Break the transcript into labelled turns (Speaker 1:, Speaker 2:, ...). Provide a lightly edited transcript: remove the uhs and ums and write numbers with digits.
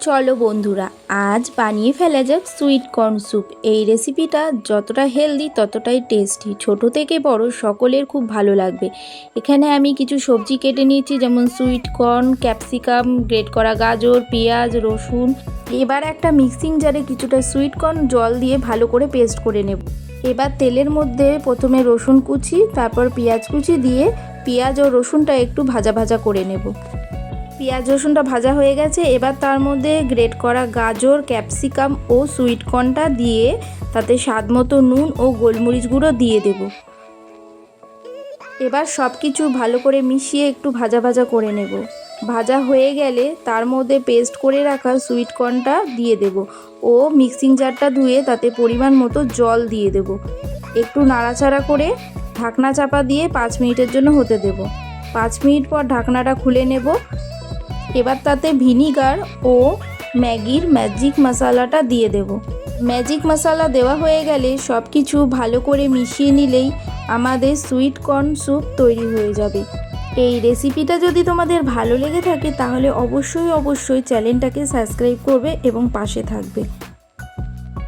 Speaker 1: চলো বন্ধুরা, আজ বানিয়ে ফেলা যাক সুইট কর্ন স্যুপ। এই রেসিপিটা যতটা হেলদি ততটাই টেস্টি। ছোট থেকে বড় সকলের খুব ভালো লাগবে। এখানে আমি কিছু সবজি কেটে নিয়েছি, যেমন সুইট কর্ন, ক্যাপসিকাম, গ্রেট করা গাজর, পেঁয়াজ, রসুন। এবার একটা মিক্সিং জারে কিছুটা সুইট কর্ন জল দিয়ে ভালো করে পেস্ট করে নেব। এবার তেলের মধ্যে প্রথমে রসুন কুচি, তারপর পেঁয়াজ কুচি দিয়ে পেঁয়াজ ও রসুনটা একটু ভাজা ভাজা করে নেব। পেঁয়াজ রসুনটা ভাজা হয়ে গেছে। এবার তার মধ্যে গ্রেট করা গাজর, ক্যাপসিকাম ও সুইট কর্নটা দিয়ে তাতে স্বাদ মতো নুন ও গোলমরিচ গুঁড়ো দিয়ে দেব। এবার সব কিছু ভালো করে মিশিয়ে একটু ভাজা ভাজা করে নেব। ভাজা হয়ে গেলে তার মধ্যে পেস্ট করে রাখা সুইট কর্নটা দিয়ে দেব ও মিক্সিং জারটা ধুয়ে তাতে পরিমাণ মতো জল দিয়ে দেব। একটু নাড়াচাড়া করে ঢাকনা চাপা দিয়ে 5 মিনিটের জন্য হতে দেব। 5 মিনিট পর ঢাকনাটা খুলে নেব। এবার তাতে ভিনিগার ও ম্যাগির ম্যাজিক মশলাটা দিয়ে দেব। ম্যাজিক মশলা দেওয়া হয়ে গেলে সব কিছু ভালো করে মিশিয়ে নিলেই আমাদের সুইট কর্ন স্যুপ তৈরি হয়ে যাবে। এই রেসিপিটা যদি তোমাদের ভালো লেগে থাকে তাহলে অবশ্যই চ্যানেলটাকে সাবস্ক্রাইব করবে এবং পাশে থাকবে।